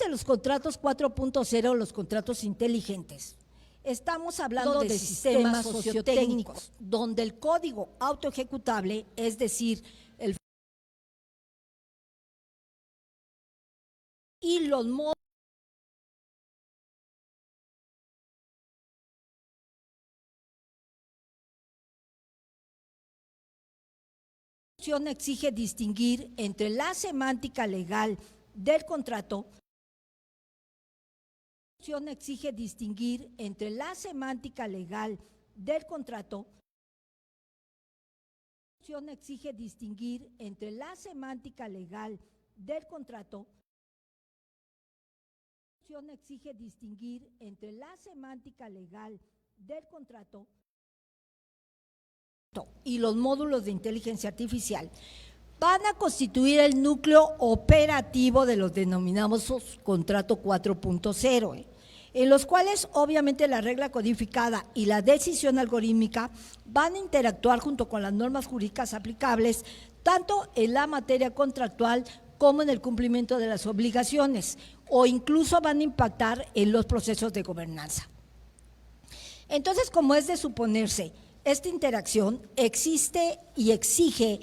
de los contratos 4.0, los contratos inteligentes, estamos hablando de sistemas sociotécnicos, donde el código autoejecutable, es decir, y los modos exige distinguir entre la semántica legal del contrato. Exige distinguir entre la semántica legal del contrato. Exige distinguir entre la semántica legal del contrato. Exige distinguir entre la semántica legal del contrato y los módulos de inteligencia artificial van a constituir el núcleo operativo de los denominados contrato 4.0, en los cuales obviamente la regla codificada y la decisión algorítmica van a interactuar junto con las normas jurídicas aplicables, tanto en la materia contractual como en el cumplimiento de las obligaciones, o incluso van a impactar en los procesos de gobernanza. Entonces, como es de suponerse, esta interacción existe y exige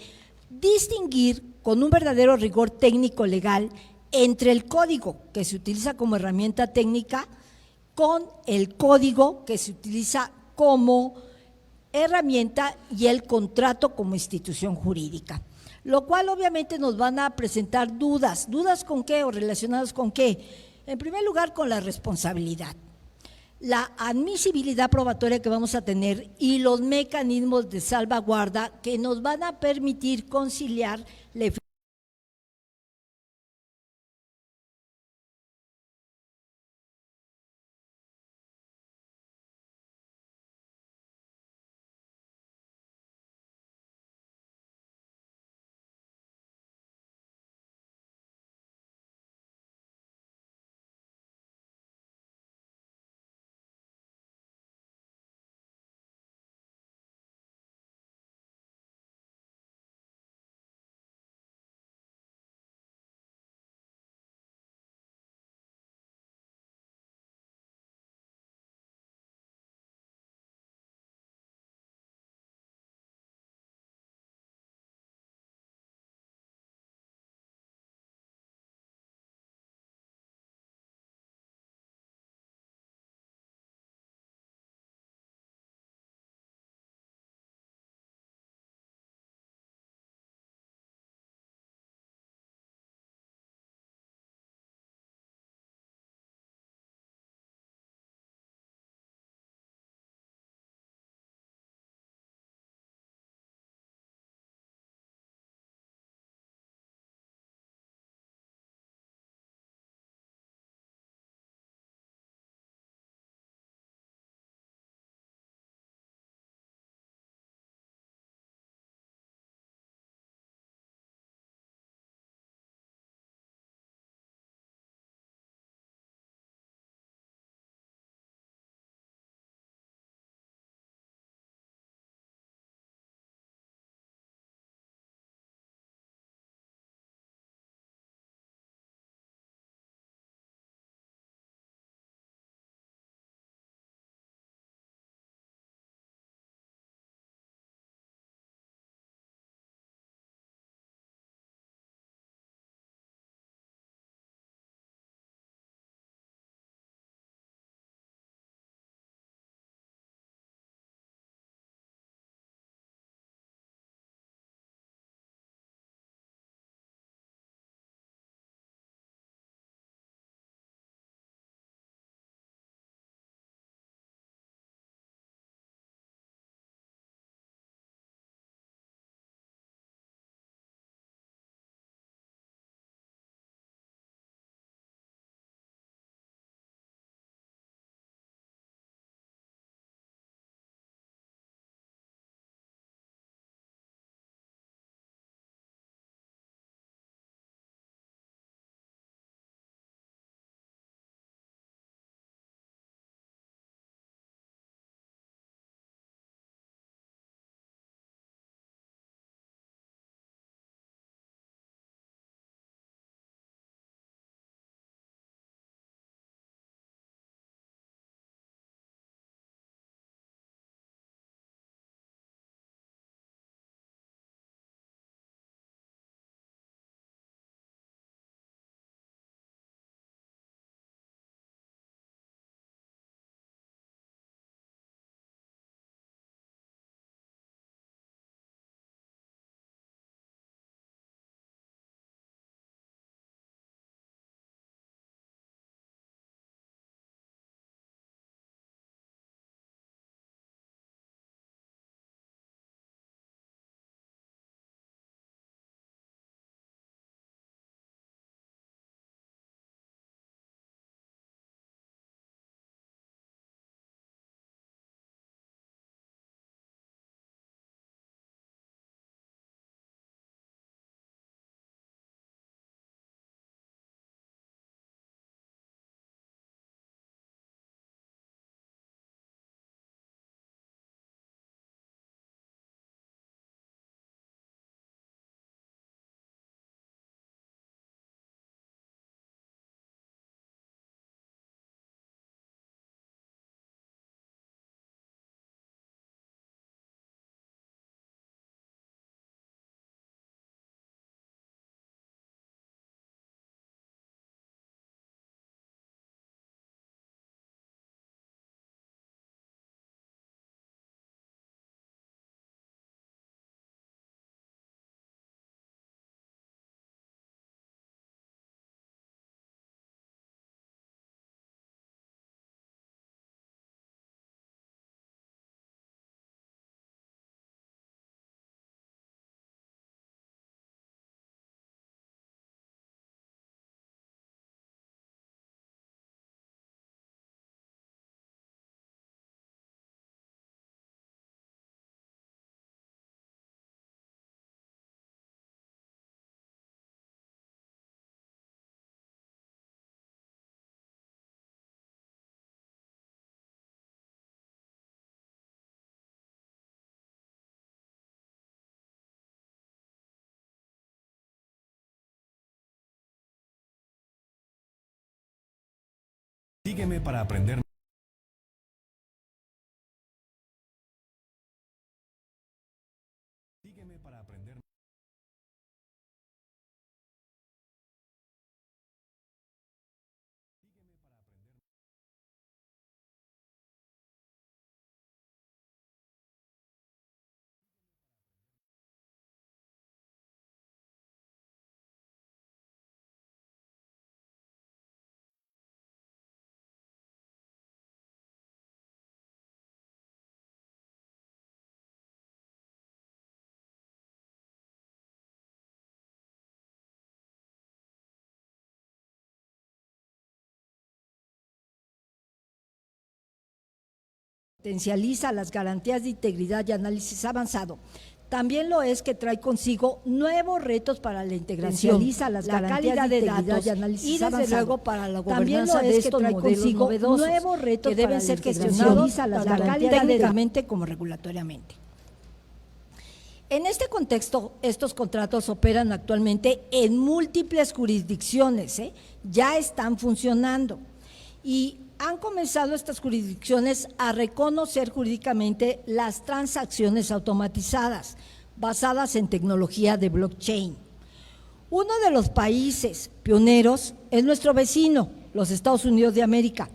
distinguir con un verdadero rigor técnico legal entre el código que se utiliza como herramienta técnica con el código que se utiliza como herramienta y el contrato como institución jurídica, lo cual obviamente nos van a presentar dudas. ¿Dudas con qué o relacionadas con qué? En primer lugar, con la responsabilidad, la admisibilidad probatoria que vamos a tener y los mecanismos de salvaguarda que nos van a permitir conciliar la Sígueme para aprender. Sígueme para aprender. Potencializa las garantías de integridad y análisis avanzado. También lo es que trae consigo nuevos retos para la integración, la calidad de datos y desde luego para la gobernanza de estos modelos novedosos nuevos retos que deben ser gestionados tanto técnicamente como regulatoriamente. En este contexto, estos contratos operan actualmente en múltiples jurisdicciones, ya están funcionando y han comenzado estas jurisdicciones a reconocer jurídicamente las transacciones automatizadas basadas en tecnología de blockchain. Uno de los países pioneros es nuestro vecino, los Estados Unidos de América,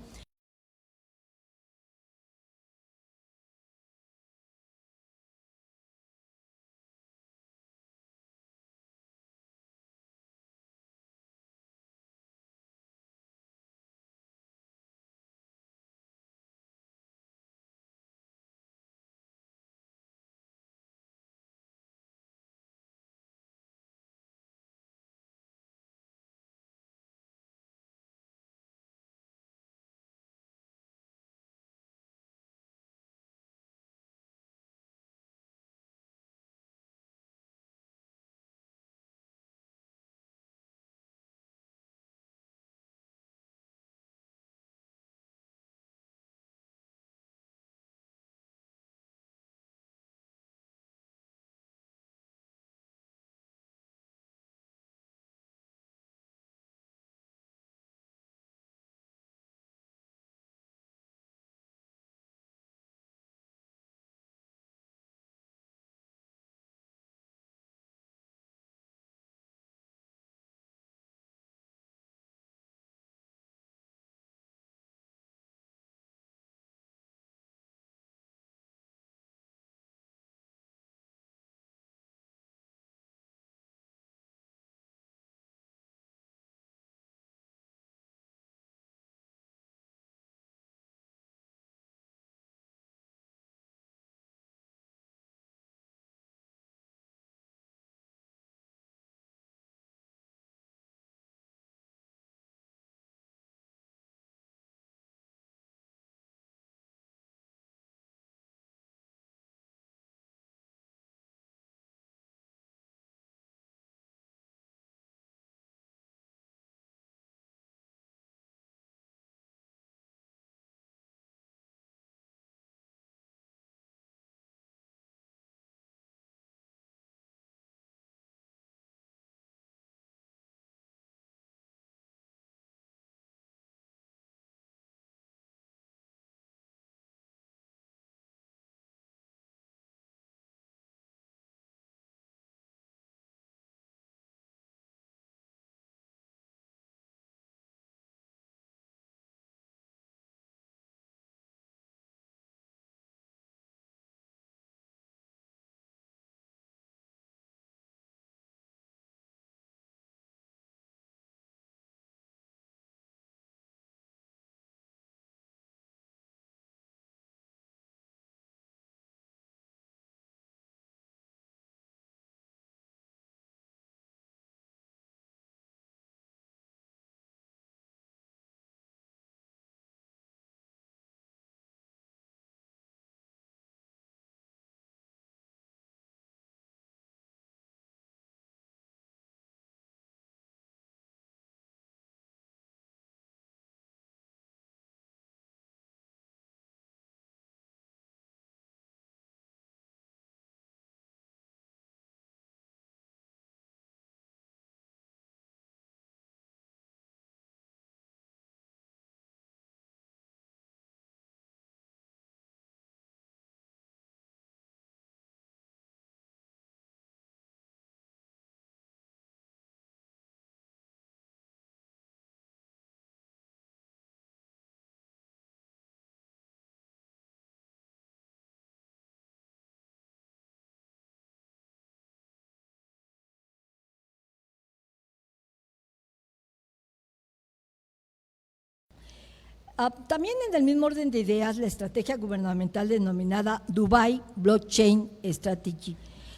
También en el mismo orden de ideas, la estrategia gubernamental denominada Dubai Blockchain Strategy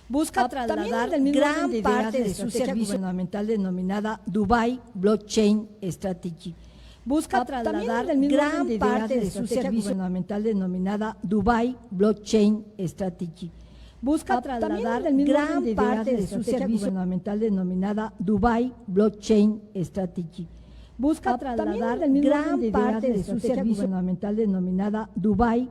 busca trasladar gran parte de su servicio gubernamental denominada Dubai Blockchain Strategy. Busca trasladar gran parte de su servicio gubernamental denominada Dubai Blockchain Strategy. Busca trasladar gran parte de su servicio gubernamental denominada Dubai Blockchain Strategy. Busca trasladar gran parte de su servicio gubernamental denominada Dubai.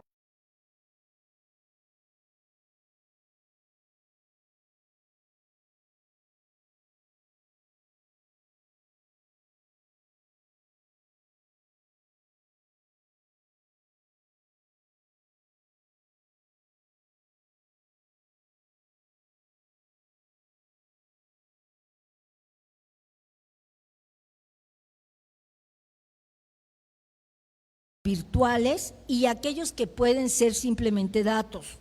Virtuales y aquellos que pueden ser simplemente datos,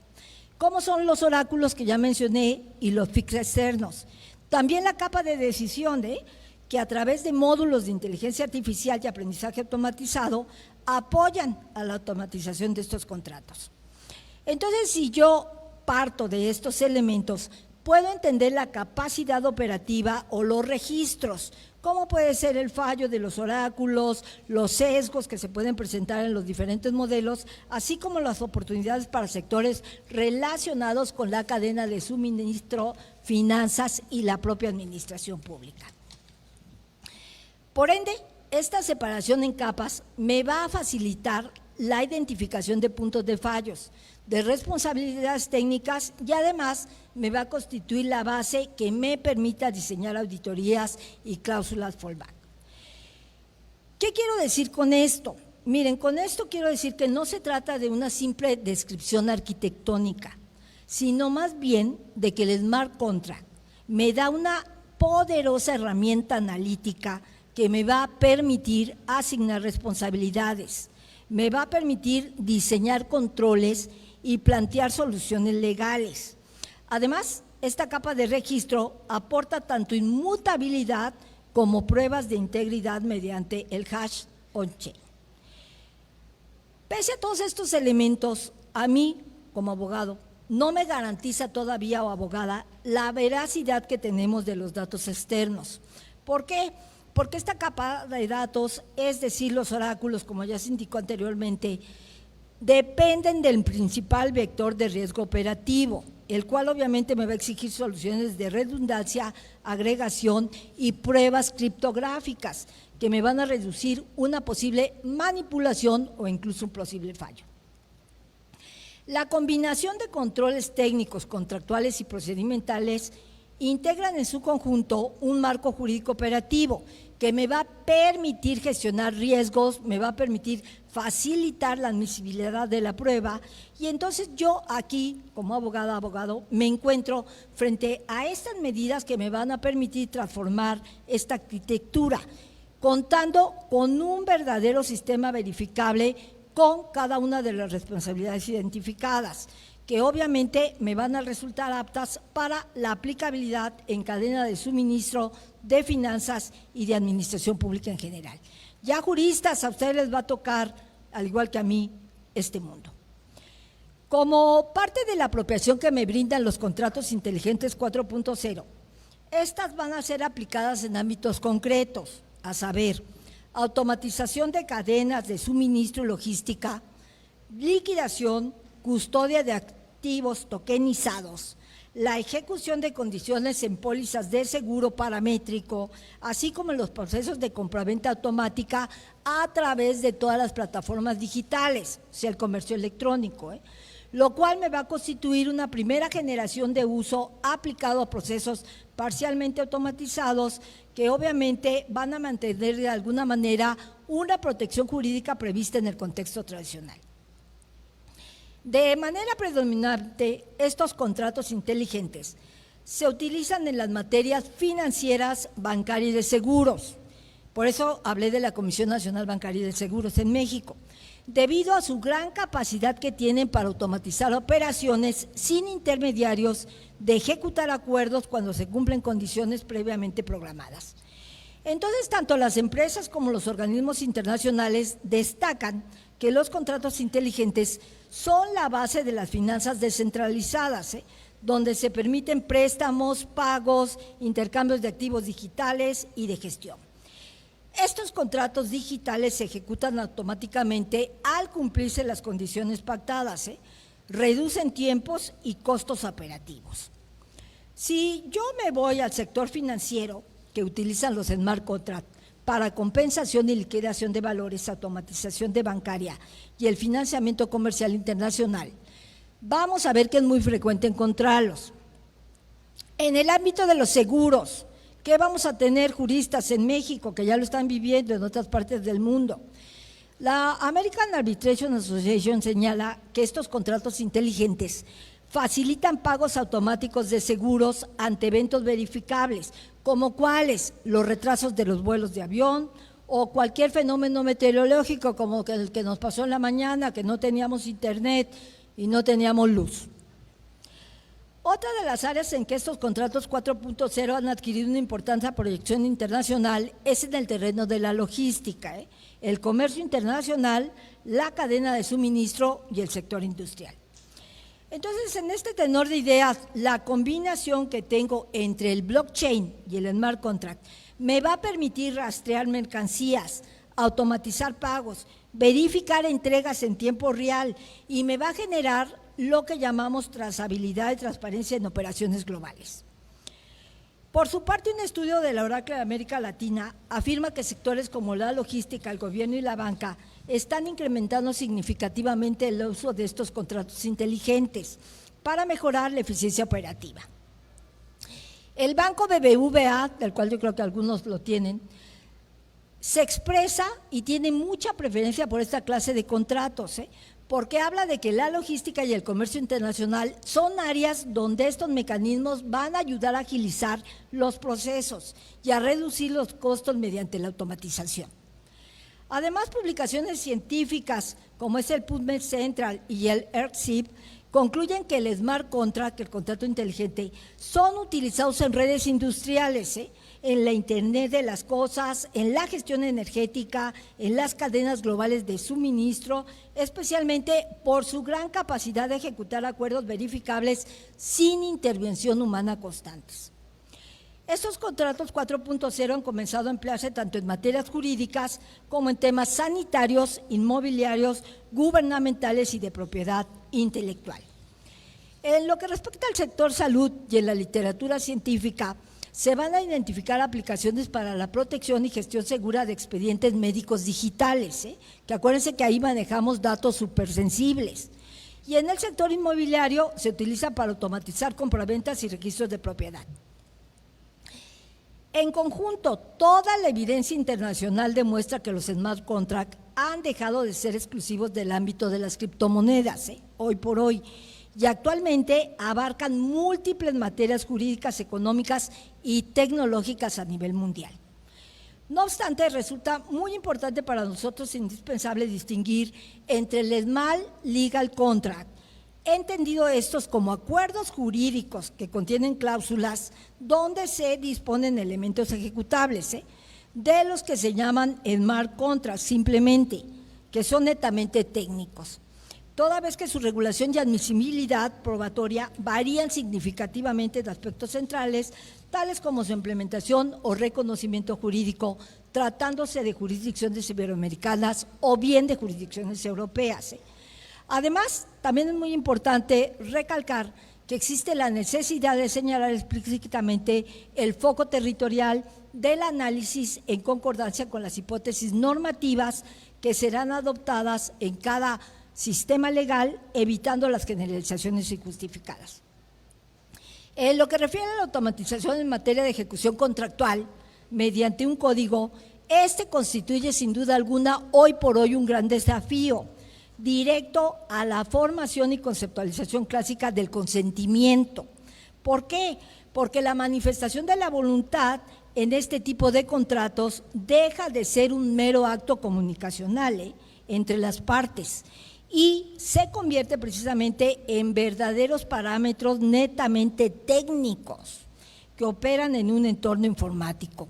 como son los oráculos que ya mencioné y los FIX externos. También la capa de decisión, que a través de módulos de inteligencia artificial y aprendizaje automatizado apoyan a la automatización de estos contratos. Entonces, si yo parto de estos elementos, puedo entender la capacidad operativa o los registros, cómo puede ser el fallo de los oráculos, los sesgos que se pueden presentar en los diferentes modelos, así como las oportunidades para sectores relacionados con la cadena de suministro, finanzas y la propia administración pública. Por ende, esta separación en capas me va a facilitar la identificación de puntos de fallos, de responsabilidades técnicas y además me va a constituir la base que me permita diseñar auditorías y cláusulas fallback. ¿Qué quiero decir con esto? Miren, con esto quiero decir que no se trata de una simple descripción arquitectónica, sino más bien de que el Smart Contract me da una poderosa herramienta analítica que me va a permitir asignar responsabilidades, me va a permitir diseñar controles y plantear soluciones legales. Además, esta capa de registro aporta tanto inmutabilidad como pruebas de integridad mediante el hash on-chain. Pese a todos estos elementos, a mí, como abogado, no me garantiza todavía, o abogada, la veracidad que tenemos de los datos externos. ¿Por qué? Porque esta capa de datos, es decir, los oráculos, como ya se indicó anteriormente, dependen del principal vector de riesgo operativo, el cual obviamente me va a exigir soluciones de redundancia, agregación y pruebas criptográficas que me van a reducir una posible manipulación o incluso un posible fallo. La combinación de controles técnicos, contractuales y procedimentales integran en su conjunto un marco jurídico operativo que me va a permitir gestionar riesgos, me va a permitir facilitar la admisibilidad de la prueba y entonces yo aquí, como abogada, abogado, me encuentro frente a estas medidas que me van a permitir transformar esta arquitectura, contando con un verdadero sistema verificable con cada una de las responsabilidades identificadas, que obviamente me van a resultar aptas para la aplicabilidad en cadena de suministro, de finanzas y de administración pública en general. Ya juristas, a ustedes les va a tocar, al igual que a mí, este mundo. Como parte de la apropiación que me brindan los contratos inteligentes 4.0, estas van a ser aplicadas en ámbitos concretos, a saber, automatización de cadenas de suministro y logística, liquidación, custodia de activos tokenizados, la ejecución de condiciones en pólizas de seguro paramétrico, así como los procesos de compraventa automática a través de todas las plataformas digitales, o sea, el comercio electrónico, lo cual me va a constituir una primera generación de uso aplicado a procesos parcialmente automatizados que obviamente van a mantener de alguna manera una protección jurídica prevista en el contexto tradicional. De manera predominante, estos contratos inteligentes se utilizan en las materias financieras, bancarias y de seguros. Por eso hablé de la Comisión Nacional Bancaria y de Seguros en México, debido a su gran capacidad que tienen para automatizar operaciones sin intermediarios, de ejecutar acuerdos cuando se cumplen condiciones previamente programadas. Entonces, tanto las empresas como los organismos internacionales destacan que los contratos inteligentes son la base de las finanzas descentralizadas, donde se permiten préstamos, pagos, intercambios de activos digitales y de gestión. Estos contratos digitales se ejecutan automáticamente al cumplirse las condiciones pactadas, reducen tiempos y costos operativos. Si yo me voy al sector financiero, que utilizan los smart contracts para compensación y liquidación de valores, automatización de bancaria y el financiamiento comercial internacional, vamos a ver que es muy frecuente encontrarlos. En el ámbito de los seguros, ¿qué vamos a tener juristas en México que ya lo están viviendo en otras partes del mundo? La American Arbitration Association señala que estos contratos inteligentes facilitan pagos automáticos de seguros ante eventos verificables, como cuáles, los retrasos de los vuelos de avión o cualquier fenómeno meteorológico como el que nos pasó en la mañana, que no teníamos internet y no teníamos luz. Otra de las áreas en que estos contratos 4.0 han adquirido una importante proyección internacional es en el terreno de la logística, el comercio internacional, la cadena de suministro y el sector industrial. Entonces, en este tenor de ideas, la combinación que tengo entre el blockchain y el smart contract me va a permitir rastrear mercancías, automatizar pagos, verificar entregas en tiempo real y me va a generar lo que llamamos trazabilidad y transparencia en operaciones globales. Por su parte, un estudio de la Oracle de América Latina afirma que sectores como la logística, el gobierno y la banca están incrementando significativamente el uso de estos contratos inteligentes para mejorar la eficiencia operativa. El banco BBVA, del cual yo creo que algunos lo tienen, se expresa y tiene mucha preferencia por esta clase de contratos, porque habla de que la logística y el comercio internacional son áreas donde estos mecanismos van a ayudar a agilizar los procesos y a reducir los costos mediante la automatización. Además, publicaciones científicas como es el PubMed Central y el EarthShip concluyen que el smart contract, el contrato inteligente, son utilizados en redes industriales, en la Internet de las cosas, en la gestión energética, en las cadenas globales de suministro, especialmente por su gran capacidad de ejecutar acuerdos verificables sin intervención humana constantes. Estos contratos 4.0 han comenzado a emplearse tanto en materias jurídicas como en temas sanitarios, inmobiliarios, gubernamentales y de propiedad intelectual. En lo que respecta al sector salud y en la literatura científica, se van a identificar aplicaciones para la protección y gestión segura de expedientes médicos digitales, que acuérdense que ahí manejamos datos súper sensibles. Y en el sector inmobiliario se utiliza para automatizar compraventas y registros de propiedad. En conjunto, toda la evidencia internacional demuestra que los smart contracts han dejado de ser exclusivos del ámbito de las criptomonedas, hoy por hoy, y actualmente abarcan múltiples materias jurídicas, económicas y tecnológicas a nivel mundial. No obstante, resulta muy importante para nosotros indispensable distinguir entre el smart legal contract, entendido estos como acuerdos jurídicos que contienen cláusulas donde se disponen elementos ejecutables, de los que se llaman smart contracts simplemente, que son netamente técnicos, toda vez que su regulación y admisibilidad probatoria varían significativamente de aspectos centrales, tales como su implementación o reconocimiento jurídico, tratándose de jurisdicciones iberoamericanas o bien de jurisdicciones europeas. Además, también es muy importante recalcar que existe la necesidad de señalar explícitamente el foco territorial del análisis en concordancia con las hipótesis normativas que serán adoptadas en cada sistema legal, evitando las generalizaciones injustificadas. En lo que refiere a la automatización en materia de ejecución contractual, mediante un código, este constituye sin duda alguna hoy por hoy un gran desafío, directo a la formación y conceptualización clásica del consentimiento. ¿Por qué? Porque la manifestación de la voluntad en este tipo de contratos deja de ser un mero acto comunicacional entre las partes y se convierte precisamente en verdaderos parámetros netamente técnicos que operan en un entorno informático.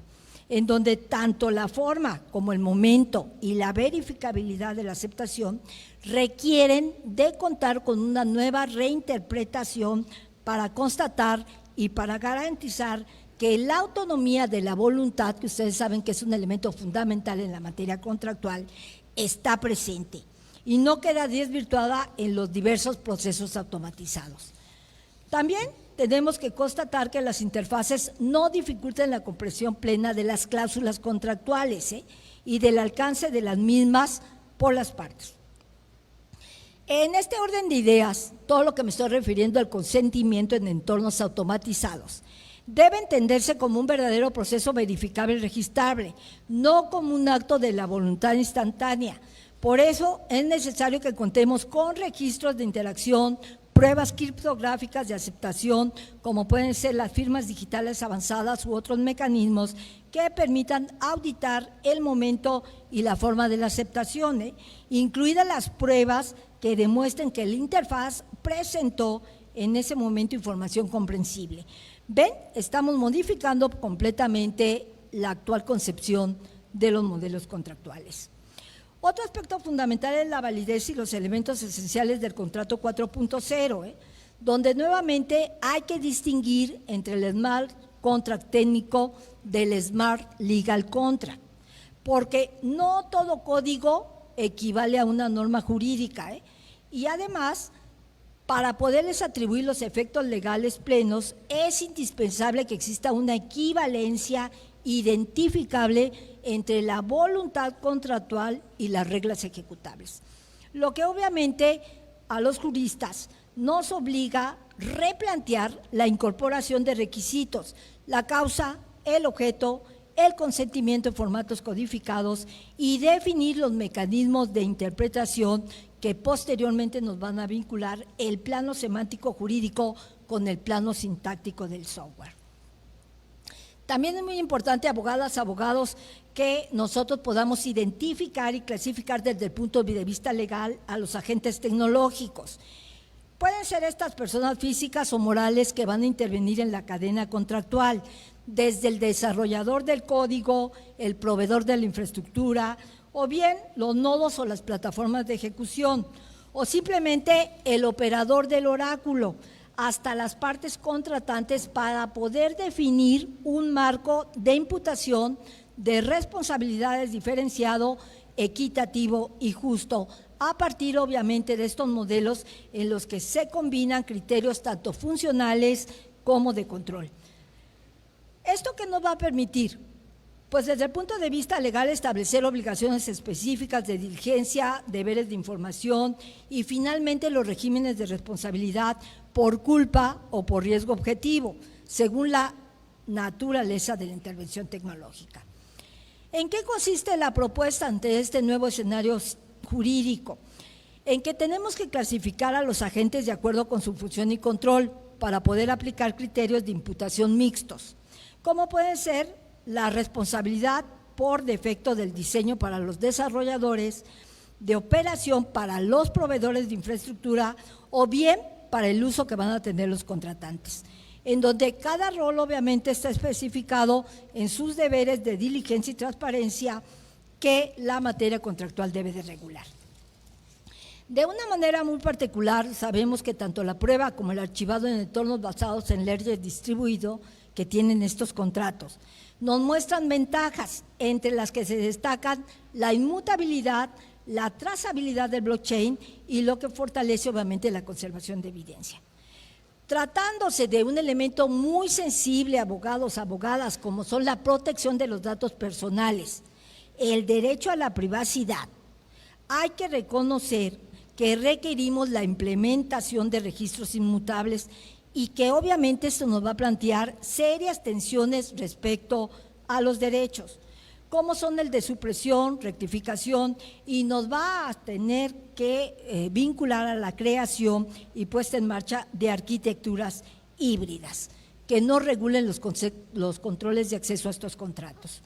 en donde tanto la forma como el momento y la verificabilidad de la aceptación requieren de contar con una nueva reinterpretación para constatar y para garantizar que la autonomía de la voluntad, que ustedes saben que es un elemento fundamental en la materia contractual, está presente y no queda desvirtuada en los diversos procesos automatizados. También tenemos que constatar que las interfaces no dificultan la comprensión plena de las cláusulas contractuales y del alcance de las mismas por las partes. En este orden de ideas, todo lo que me estoy refiriendo al consentimiento en entornos automatizados debe entenderse como un verdadero proceso verificable y registrable, no como un acto de la voluntad instantánea. Por eso es necesario que contemos con registros de interacción, pruebas criptográficas de aceptación, como pueden ser las firmas digitales avanzadas u otros mecanismos que permitan auditar el momento y la forma de la aceptación, incluidas las pruebas que demuestren que la interfaz presentó en ese momento información comprensible. ¿Ven? Estamos modificando completamente la actual concepción de los modelos contractuales. Otro aspecto fundamental es la validez y los elementos esenciales del contrato 4.0, donde nuevamente hay que distinguir entre el Smart Contract técnico del Smart Legal Contract, porque no todo código equivale a una norma jurídica, y además, para poderles atribuir los efectos legales plenos, es indispensable que exista una equivalencia identificable entre la voluntad contractual y las reglas ejecutables, lo que obviamente a los juristas nos obliga a replantear la incorporación de requisitos, la causa, el objeto, el consentimiento en formatos codificados y definir los mecanismos de interpretación que posteriormente nos van a vincular el plano semántico jurídico con el plano sintáctico del software. También es muy importante, abogadas, abogados, que nosotros podamos identificar y clasificar desde el punto de vista legal a los agentes tecnológicos. Pueden ser estas personas físicas o morales que van a intervenir en la cadena contractual, desde el desarrollador del código, el proveedor de la infraestructura, o bien los nodos o las plataformas de ejecución, o simplemente el operador del oráculo, hasta las partes contratantes, para poder definir un marco de imputación de responsabilidades diferenciado, equitativo y justo, a partir obviamente de estos modelos en los que se combinan criterios tanto funcionales como de control. ¿Esto qué nos va a permitir? Pues desde el punto de vista legal, establecer obligaciones específicas de diligencia, deberes de información y finalmente los regímenes de responsabilidad por culpa o por riesgo objetivo, según la naturaleza de la intervención tecnológica. ¿En qué consiste la propuesta ante este nuevo escenario jurídico? En que tenemos que clasificar a los agentes de acuerdo con su función y control para poder aplicar criterios de imputación mixtos, como pueden ser la responsabilidad por defecto del diseño para los desarrolladores, de operación para los proveedores de infraestructura o bien para el uso que van a tener los contratantes, en donde cada rol obviamente está especificado en sus deberes de diligencia y transparencia que la materia contractual debe de regular. De una manera muy particular, sabemos que tanto la prueba como el archivado en entornos basados en ledger distribuido que tienen estos contratos nos muestran ventajas, entre las que se destacan la inmutabilidad, la trazabilidad del blockchain y lo que fortalece obviamente la conservación de evidencia. Tratándose de un elemento muy sensible, abogados, abogadas, como son la protección de los datos personales, el derecho a la privacidad, hay que reconocer que requerimos la implementación de registros inmutables y que obviamente esto nos va a plantear serias tensiones respecto a los derechos, como son el de supresión, rectificación, y nos va a tener que vincular a la creación y puesta en marcha de arquitecturas híbridas que no regulen los controles de acceso a estos contratos.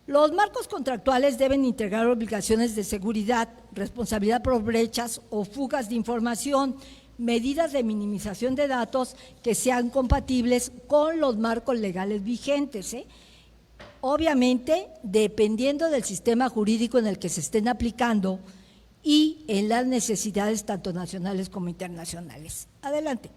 Los marcos contractuales deben integrar obligaciones de seguridad, responsabilidad por brechas o fugas de información, medidas de minimización de datos que sean compatibles con los marcos legales vigentes. obviamente dependiendo del sistema jurídico en el que se estén aplicando y en las necesidades tanto nacionales como internacionales. Adelante.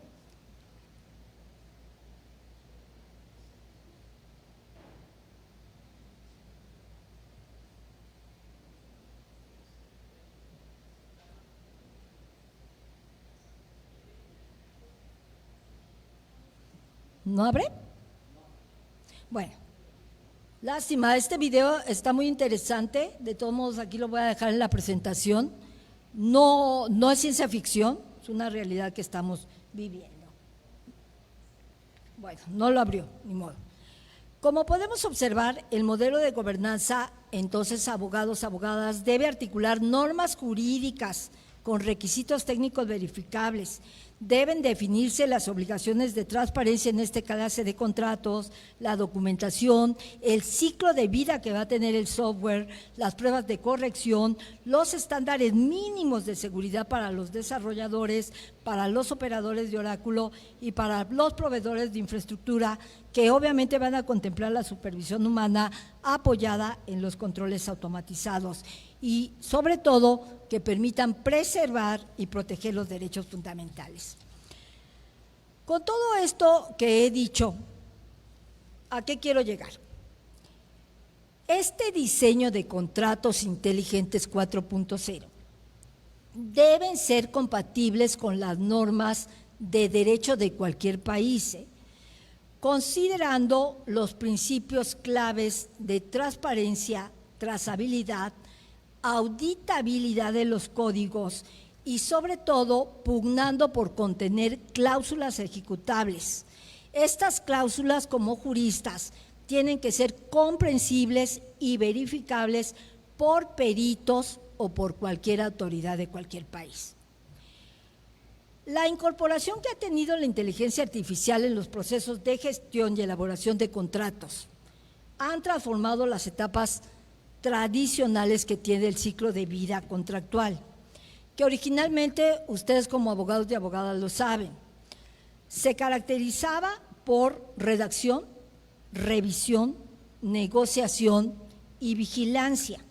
¿No abre? Bueno, lástima, este video está muy interesante, de todos modos aquí lo voy a dejar en la presentación. No es ciencia ficción, es una realidad que estamos viviendo. Bueno, no lo abrió, ni modo. Como podemos observar, el modelo de gobernanza, entonces, abogados, abogadas, debe articular normas jurídicas con requisitos técnicos verificables. Deben definirse las obligaciones de transparencia en esta clase de contratos, la documentación, el ciclo de vida que va a tener el software, las pruebas de corrección, los estándares mínimos de seguridad para los desarrolladores, para los operadores de oráculo y para los proveedores de infraestructura, que obviamente van a contemplar la supervisión humana apoyada en los controles automatizados y sobre todo que permitan preservar y proteger los derechos fundamentales. Con todo esto que he dicho, ¿a qué quiero llegar? Este diseño de contratos inteligentes 4.0 deben ser compatibles con las normas de derecho de cualquier país, considerando los principios claves de transparencia, trazabilidad, auditabilidad de los códigos y sobre todo pugnando por contener cláusulas ejecutables. Estas cláusulas, como juristas, tienen que ser comprensibles y verificables por peritos o por cualquier autoridad de cualquier país. La incorporación que ha tenido la inteligencia artificial en los procesos de gestión y elaboración de contratos han transformado las etapas tradicionales que tiene el ciclo de vida contractual, que originalmente ustedes como abogados y abogadas lo saben. Se caracterizaba por redacción, revisión, negociación y vigilancia.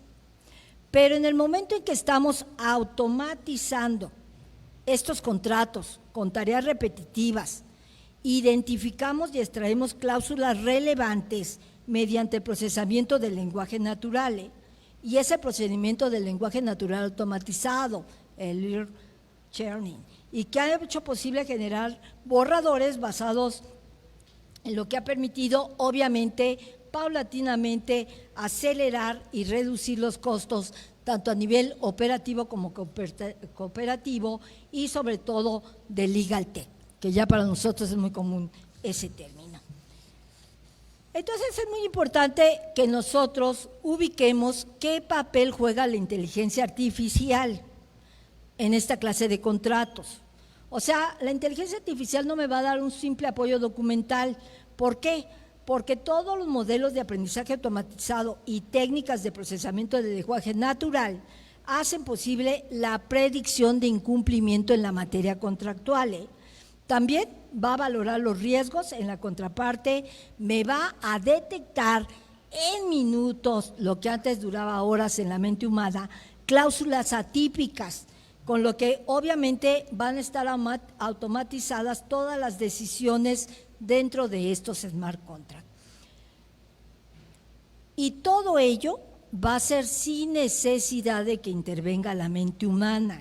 Pero en el momento en que estamos automatizando estos contratos con tareas repetitivas, identificamos y extraemos cláusulas relevantes mediante el procesamiento del lenguaje natural, y ese procedimiento del lenguaje natural automatizado, el learning churning, y que ha hecho posible generar borradores basados en lo que ha permitido, obviamente, paulatinamente acelerar y reducir los costos, tanto a nivel operativo como cooperativo y sobre todo de Legal Tech, que ya para nosotros es muy común ese término. Entonces es muy importante que nosotros ubiquemos qué papel juega la inteligencia artificial en esta clase de contratos. O sea, la inteligencia artificial no me va a dar un simple apoyo documental. ¿Por qué? Porque todos los modelos de aprendizaje automatizado y técnicas de procesamiento del lenguaje natural hacen posible la predicción de incumplimiento en la materia contractual. También va a valorar los riesgos en la contraparte, me va a detectar en minutos, lo que antes duraba horas en la mente humana, cláusulas atípicas, con lo que obviamente van a estar automatizadas todas las decisiones dentro de estos smart contracts. Y todo ello va a ser sin necesidad de que intervenga la mente humana.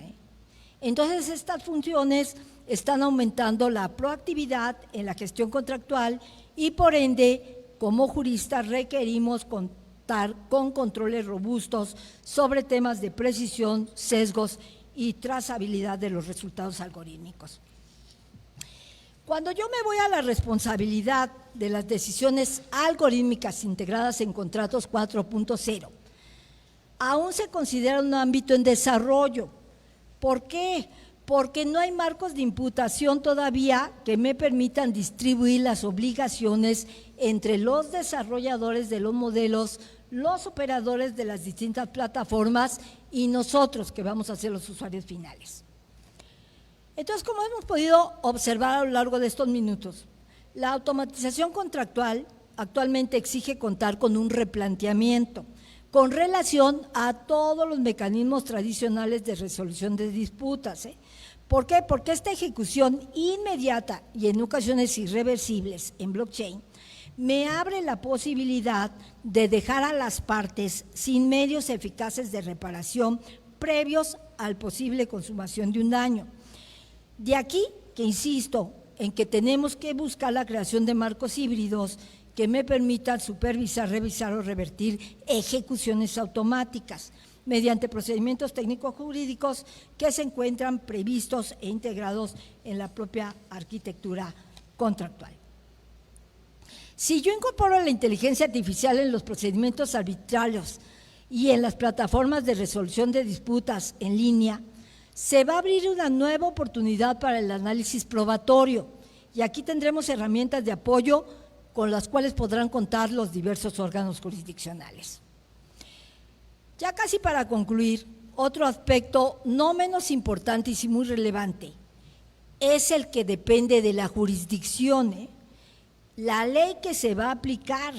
Entonces, estas funciones están aumentando la proactividad en la gestión contractual y por ende, como juristas, requerimos contar con controles robustos sobre temas de precisión, sesgos y trazabilidad de los resultados algorítmicos. Cuando yo me voy a la responsabilidad de las decisiones algorítmicas integradas en contratos 4.0, aún se considera un ámbito en desarrollo. ¿Por qué? Porque no hay marcos de imputación todavía que me permitan distribuir las obligaciones entre los desarrolladores de los modelos, los operadores de las distintas plataformas y nosotros que vamos a ser los usuarios finales. Entonces, como hemos podido observar a lo largo de estos minutos, la automatización contractual actualmente exige contar con un replanteamiento con relación a todos los mecanismos tradicionales de resolución de disputas. ¿Por qué? Porque esta ejecución inmediata y en ocasiones irreversibles en blockchain me abre la posibilidad de dejar a las partes sin medios eficaces de reparación previos al posible consumación de un daño. De aquí que insisto en que tenemos que buscar la creación de marcos híbridos que me permitan supervisar, revisar o revertir ejecuciones automáticas mediante procedimientos técnico-jurídicos que se encuentran previstos e integrados en la propia arquitectura contractual. Si yo incorporo la inteligencia artificial en los procedimientos arbitrarios y en las plataformas de resolución de disputas en línea, se va a abrir una nueva oportunidad para el análisis probatorio y aquí tendremos herramientas de apoyo con las cuales podrán contar los diversos órganos jurisdiccionales. Ya casi para concluir, otro aspecto no menos importante y sí muy relevante es el que depende de la jurisdicción, la ley que se va a aplicar.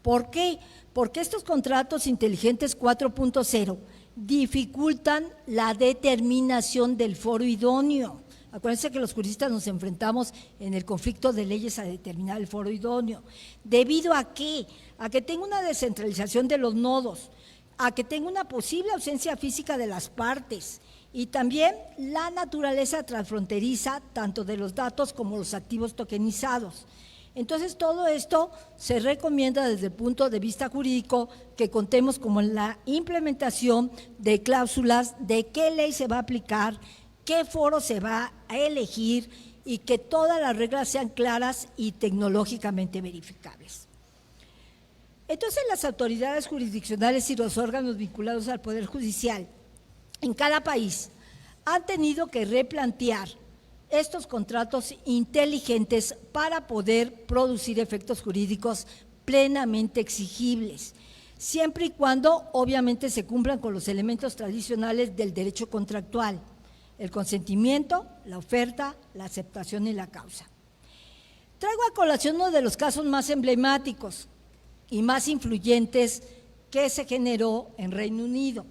¿Por qué? Porque estos contratos inteligentes 4.0 dificultan la determinación del foro idóneo. Acuérdense que los juristas nos enfrentamos en el conflicto de leyes a determinar el foro idóneo. ¿Debido a qué? A que tenga una descentralización de los nodos, a que tenga una posible ausencia física de las partes y también la naturaleza transfronteriza tanto de los datos como los activos tokenizados. Entonces, todo esto se recomienda desde el punto de vista jurídico que contemos como en la implementación de cláusulas de qué ley se va a aplicar, qué foro se va a elegir y que todas las reglas sean claras y tecnológicamente verificables. Entonces, las autoridades jurisdiccionales y los órganos vinculados al Poder Judicial en cada país han tenido que replantear estos contratos inteligentes para poder producir efectos jurídicos plenamente exigibles, siempre y cuando obviamente se cumplan con los elementos tradicionales del derecho contractual, el consentimiento, la oferta, la aceptación y la causa. Traigo a colación uno de los casos más emblemáticos y más influyentes que se generó en Reino Unido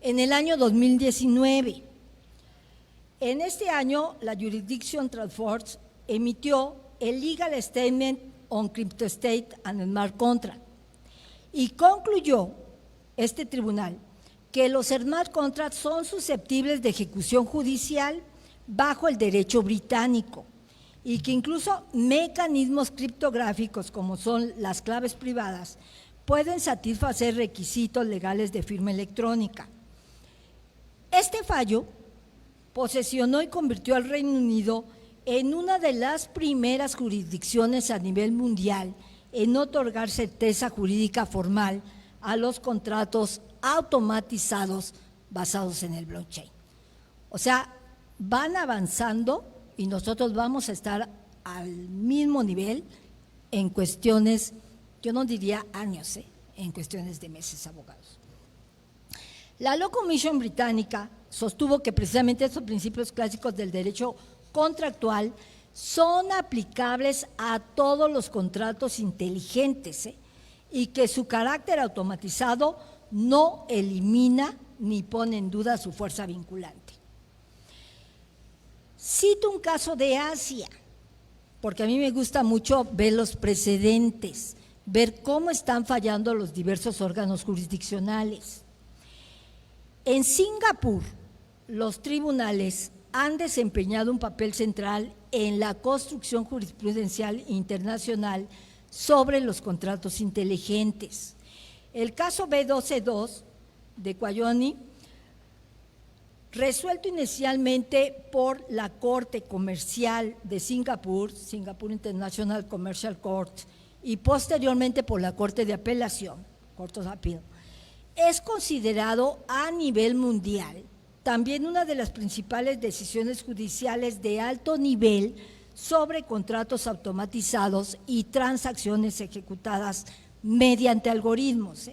en el año 2019. En este año, la Jurisdiction Task Force emitió el Legal Statement on Cryptostate and Smart Contract y concluyó este tribunal que los smart contracts son susceptibles de ejecución judicial bajo el derecho británico y que incluso mecanismos criptográficos como son las claves privadas pueden satisfacer requisitos legales de firma electrónica. Este fallo posesionó y convirtió al Reino Unido en una de las primeras jurisdicciones a nivel mundial en otorgar certeza jurídica formal a los contratos automatizados basados en el blockchain. O sea, van avanzando y nosotros vamos a estar al mismo nivel en cuestiones, yo no diría años, en cuestiones de meses, abogados. La Law Commission británica sostuvo que precisamente estos principios clásicos del derecho contractual son aplicables a todos los contratos inteligentes y que su carácter automatizado no elimina ni pone en duda su fuerza vinculante. Cito un caso de Asia, porque a mí me gusta mucho ver los precedentes, ver cómo están fallando los diversos órganos jurisdiccionales. En Singapur, los tribunales han desempeñado un papel central en la construcción jurisprudencial internacional sobre los contratos inteligentes. El caso B12-2 de Kwajone, resuelto inicialmente por la Corte Comercial de Singapur, Singapore International Commercial Court, y posteriormente por la Corte de Apelación, Court of Appeal, es considerado a nivel mundial también una de las principales decisiones judiciales de alto nivel sobre contratos automatizados y transacciones ejecutadas mediante algoritmos.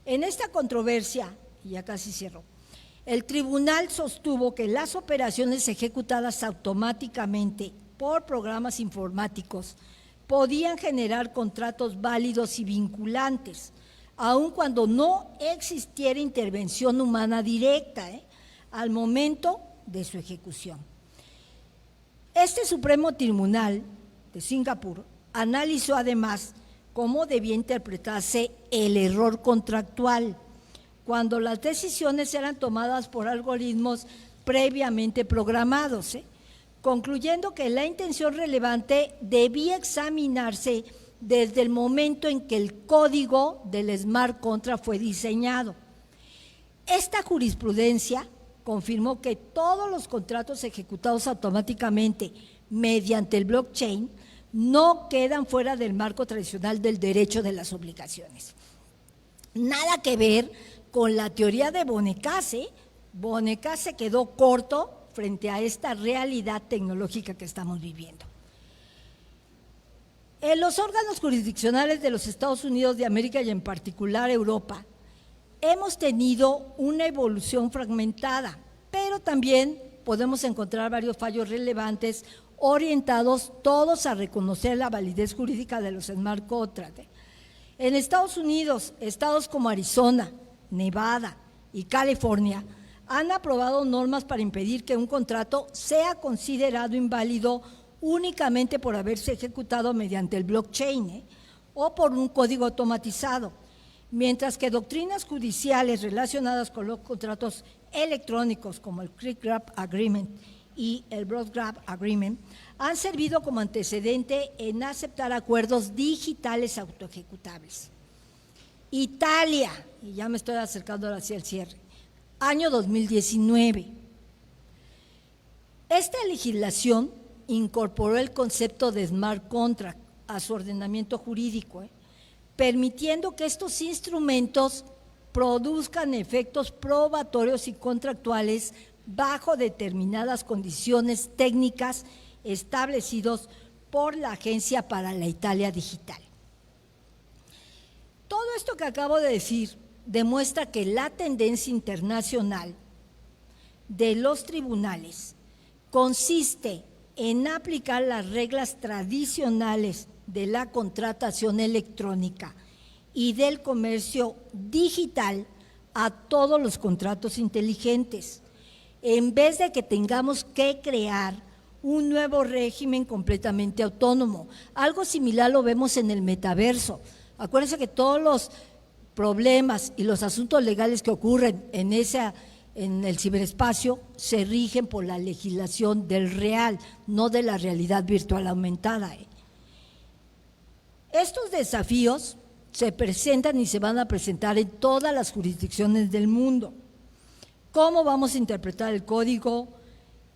En esta controversia, y ya casi cierro, el tribunal sostuvo que las operaciones ejecutadas automáticamente por programas informáticos podían generar contratos válidos y vinculantes, aun cuando no existiera intervención humana directa, al momento de su ejecución. Este Supremo Tribunal de Singapur analizó además cómo debía interpretarse el error contractual cuando las decisiones eran tomadas por algoritmos previamente programados, concluyendo que la intención relevante debía examinarse desde el momento en que el código del smart contract fue diseñado. Esta jurisprudencia confirmó que todos los contratos ejecutados automáticamente mediante el blockchain no quedan fuera del marco tradicional del derecho de las obligaciones. Nada que ver con la teoría de Bonicace. Bonicace quedó corto frente a esta realidad tecnológica que estamos viviendo. En los órganos jurisdiccionales de los Estados Unidos de América y en particular Europa, hemos tenido una evolución fragmentada, pero también podemos encontrar varios fallos relevantes orientados todos a reconocer la validez jurídica de los smart contracts. En Estados Unidos, estados como Arizona, Nevada y California han aprobado normas para impedir que un contrato sea considerado inválido únicamente por haberse ejecutado mediante el blockchain o por un código automatizado, mientras que doctrinas judiciales relacionadas con los contratos electrónicos como el Quick Grab Agreement y el Broad Grab Agreement han servido como antecedente en aceptar acuerdos digitales autoejecutables. Italia, y ya me estoy acercando hacia el cierre, año 2019. Esta legislación incorporó el concepto de smart contract a su ordenamiento jurídico, permitiendo que estos instrumentos produzcan efectos probatorios y contractuales bajo determinadas condiciones técnicas establecidos por la Agencia para la Italia Digital. Todo esto que acabo de decir demuestra que la tendencia internacional de los tribunales consiste en aplicar las reglas tradicionales de la contratación electrónica y del comercio digital a todos los contratos inteligentes, en vez de que tengamos que crear un nuevo régimen completamente autónomo. Algo similar lo vemos en el metaverso. Acuérdense que todos los problemas y los asuntos legales que ocurren en el ciberespacio se rigen por la legislación del real, no de la realidad virtual aumentada. Estos desafíos se presentan y se van a presentar en todas las jurisdicciones del mundo. ¿Cómo vamos a interpretar el código?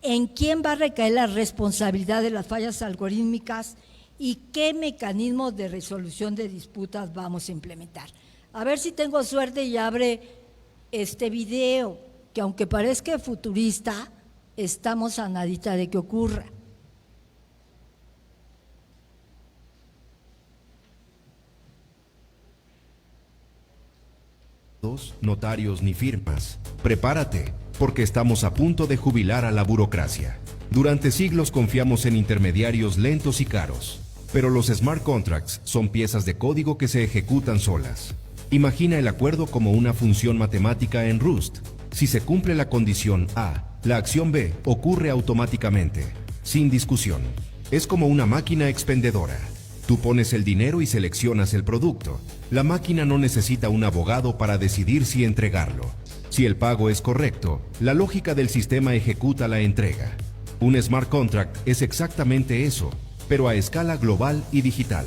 ¿En quién va a recaer la responsabilidad de las fallas algorítmicas? ¿Y qué mecanismos de resolución de disputas vamos a implementar? A ver si tengo suerte y abre este video, que aunque parezca futurista, estamos a nadita de que ocurra. Notarios ni firmas. Prepárate, porque estamos a punto de jubilar a la burocracia. Durante siglos confiamos en intermediarios lentos y caros, pero los smart contracts son piezas de código que se ejecutan solas. Imagina el acuerdo como una función matemática en Rust. Si se cumple la condición A, la acción B ocurre automáticamente, sin discusión. Es como una máquina expendedora. Tú pones el dinero y seleccionas el producto. La máquina no necesita un abogado para decidir si entregarlo. Si el pago es correcto, la lógica del sistema ejecuta la entrega. Un smart contract es exactamente eso, pero a escala global y digital.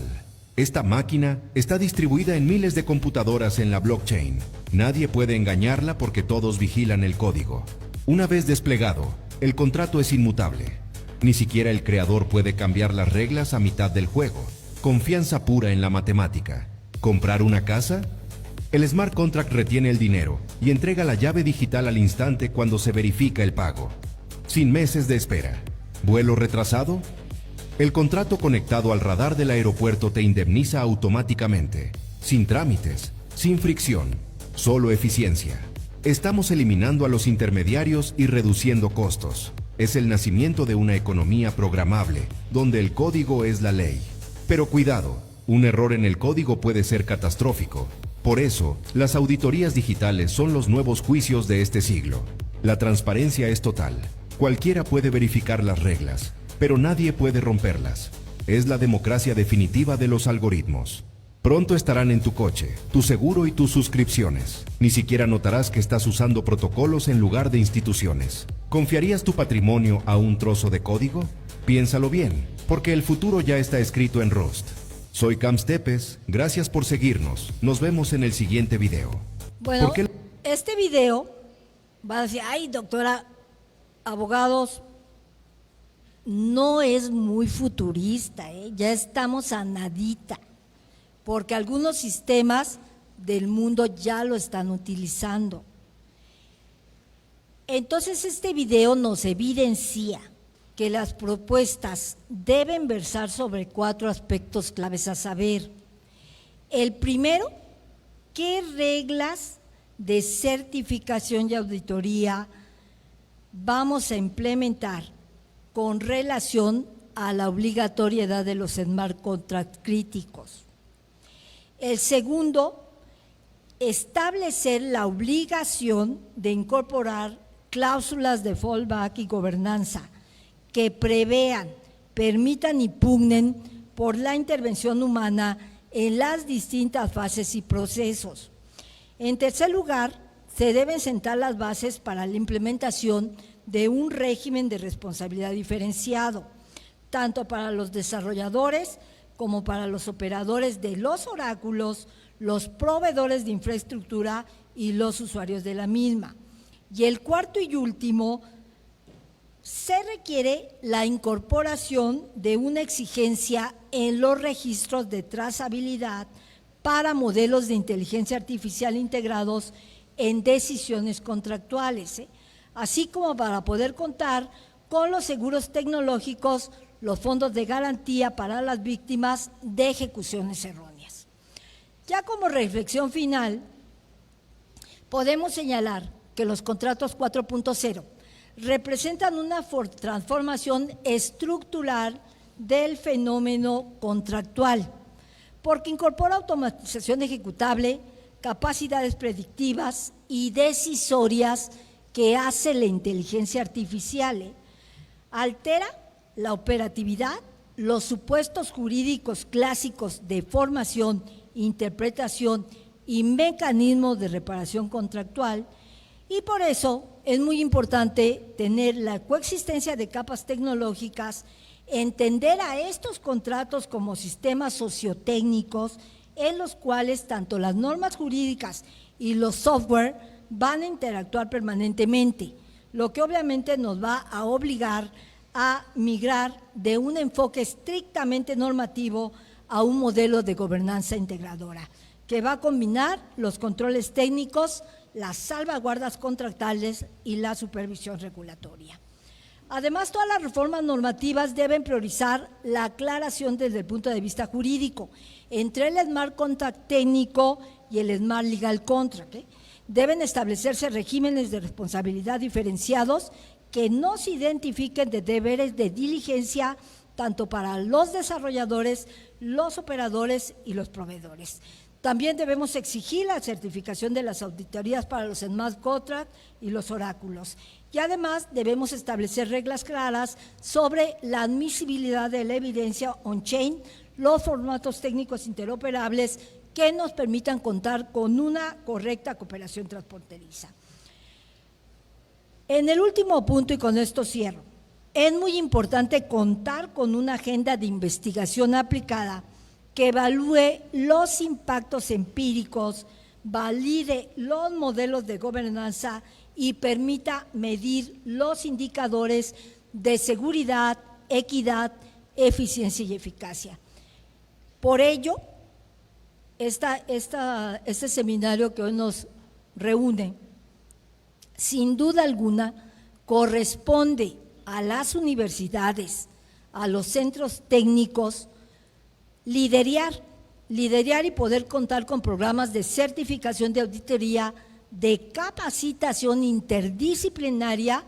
Esta máquina está distribuida en miles de computadoras en la blockchain. Nadie puede engañarla porque todos vigilan el código. Una vez desplegado, el contrato es inmutable. Ni siquiera el creador puede cambiar las reglas a mitad del juego. Confianza pura en la matemática. ¿Comprar una casa? El smart contract retiene el dinero y entrega la llave digital al instante cuando se verifica el pago, sin meses de espera. ¿Vuelo retrasado? El contrato conectado al radar del aeropuerto te indemniza automáticamente, sin trámites, sin fricción, solo eficiencia. Estamos eliminando a los intermediarios y reduciendo costos. Es el nacimiento de una economía programable, donde el código es la ley. Pero cuidado, un error en el código puede ser catastrófico. Por eso, las auditorías digitales son los nuevos juicios de este siglo. La transparencia es total. Cualquiera puede verificar las reglas, pero nadie puede romperlas. Es la democracia definitiva de los algoritmos. Pronto estarán en tu coche, tu seguro y tus suscripciones. Ni siquiera notarás que estás usando protocolos en lugar de instituciones. ¿Confiarías tu patrimonio a un trozo de código? Piénsalo bien, porque el futuro ya está escrito en Rust. Soy Camps Tepes, gracias por seguirnos. Nos vemos en el siguiente video. Bueno, este video va a decir, ay, doctora, abogados, no es muy futurista, ya estamos a nadita, porque algunos sistemas del mundo ya lo están utilizando. Entonces este video nos evidencia que las propuestas deben versar sobre 4 aspectos claves a saber. El primero, ¿qué reglas de certificación y auditoría vamos a implementar con relación a la obligatoriedad de los smart contracts críticos? El segundo, establecer la obligación de incorporar cláusulas de fallback y gobernanza que prevean, permitan y pugnen por la intervención humana en las distintas fases y procesos. En tercer lugar, se deben sentar las bases para la implementación de un régimen de responsabilidad diferenciado, tanto para los desarrolladores como para los operadores de los oráculos, los proveedores de infraestructura y los usuarios de la misma. Y el cuarto y último, se requiere la incorporación de una exigencia en los registros de trazabilidad para modelos de inteligencia artificial integrados en decisiones contractuales, así como para poder contar con los seguros tecnológicos, los fondos de garantía para las víctimas de ejecuciones erróneas. Ya como reflexión final, podemos señalar que los contratos 4.0 representan una transformación estructural del fenómeno contractual, porque incorpora automatización ejecutable, capacidades predictivas y decisorias que hace la inteligencia artificial, altera la operatividad, los supuestos jurídicos clásicos de formación, interpretación y mecanismos de reparación contractual, y por eso es muy importante tener la coexistencia de capas tecnológicas, entender a estos contratos como sistemas sociotécnicos en los cuales tanto las normas jurídicas y los software van a interactuar permanentemente, lo que obviamente nos va a obligar a migrar de un enfoque estrictamente normativo a un modelo de gobernanza integradora, que va a combinar los controles técnicos, las salvaguardas contractuales y la supervisión regulatoria. Además, todas las reformas normativas deben priorizar la aclaración desde el punto de vista jurídico entre el Smart Contract técnico y el Smart Legal Contract. Deben establecerse regímenes de responsabilidad diferenciados que nos identifiquen de deberes de diligencia tanto para los desarrolladores, los operadores y los proveedores. También debemos exigir la certificación de las auditorías para los smart contracts y los oráculos. Y además debemos establecer reglas claras sobre la admisibilidad de la evidencia on-chain, los formatos técnicos interoperables que nos permitan contar con una correcta cooperación transfronteriza. En el último punto, y con esto cierro, es muy importante contar con una agenda de investigación aplicada que evalúe los impactos empíricos, valide los modelos de gobernanza y permita medir los indicadores de seguridad, equidad, eficiencia y eficacia. Por ello, este seminario que hoy nos reúne, sin duda alguna, corresponde a las universidades, a los centros técnicos, liderar y poder contar con programas de certificación de auditoría, de capacitación interdisciplinaria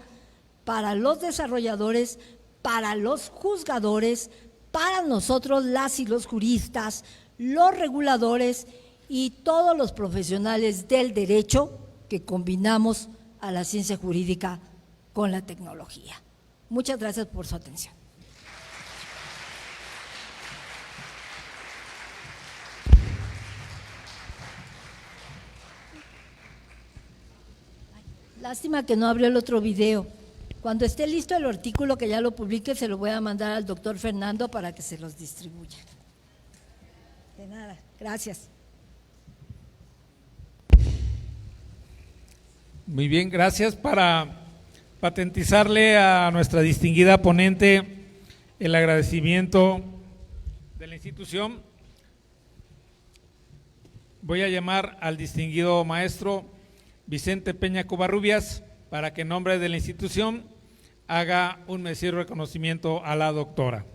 para los desarrolladores, para los juzgadores, para nosotros las y los juristas, los reguladores y todos los profesionales del derecho que combinamos a la ciencia jurídica con la tecnología. Muchas gracias por su atención. Lástima que no abrió el otro video. Cuando esté listo el artículo, que ya lo publique, se lo voy a mandar al doctor Fernando para que se los distribuya. De nada, gracias. Muy bien, gracias. Para patentizarle a nuestra distinguida ponente el agradecimiento de la institución, voy a llamar al distinguido maestro Vicente Peña Covarrubias para que en nombre de la institución haga un merecido reconocimiento a la doctora.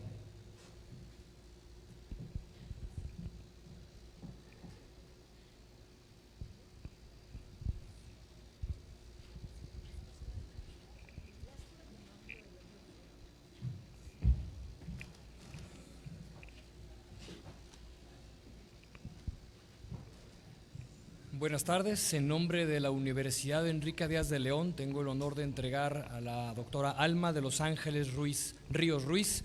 Buenas tardes, en nombre de la Universidad Enrique Díaz de León tengo el honor de entregar a la doctora Alma de Los Ángeles Ríos Ruiz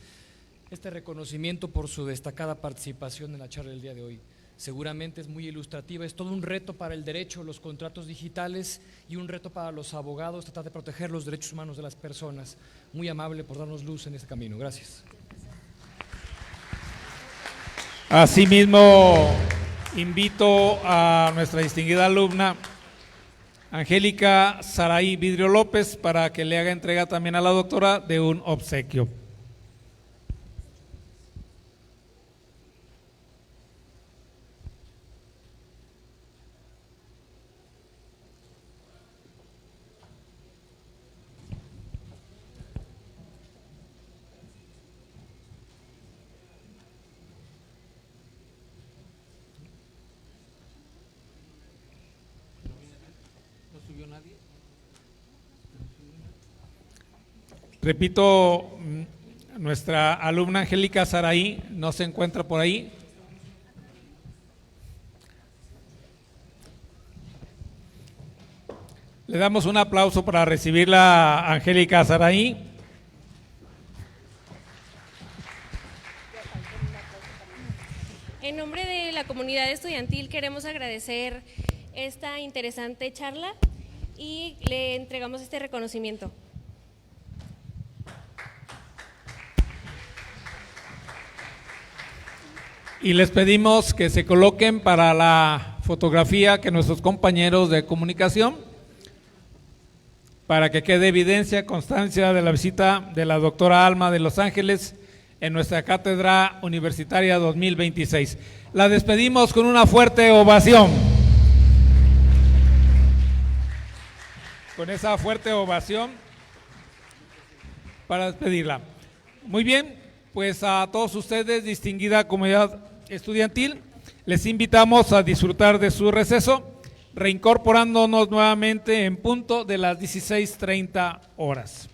este reconocimiento por su destacada participación en la charla del día de hoy. Seguramente es muy ilustrativa, es todo un reto para el derecho, los contratos digitales y un reto para los abogados, tratar de proteger los derechos humanos de las personas. Muy amable por darnos luz en este camino, gracias. Asimismo, invito a nuestra distinguida alumna Angélica Saraí Vidrio López para que le haga entrega también a la doctora de un obsequio. Repito, nuestra alumna Angélica Saraí no se encuentra por ahí. Le damos un aplauso para recibirla a Angélica Saraí. En nombre de la comunidad estudiantil queremos agradecer esta interesante charla y le entregamos este reconocimiento. Y les pedimos que se coloquen para la fotografía que nuestros compañeros de comunicación, para que quede evidencia, constancia de la visita de la doctora Alma de Los Ángeles en nuestra Cátedra Universitaria 2026. La despedimos con una fuerte ovación. Con esa fuerte ovación para despedirla. Muy bien, pues a todos ustedes, distinguida comunidad estudiantil, les invitamos a disfrutar de su receso, reincorporándonos nuevamente en punto de las 16:30 horas.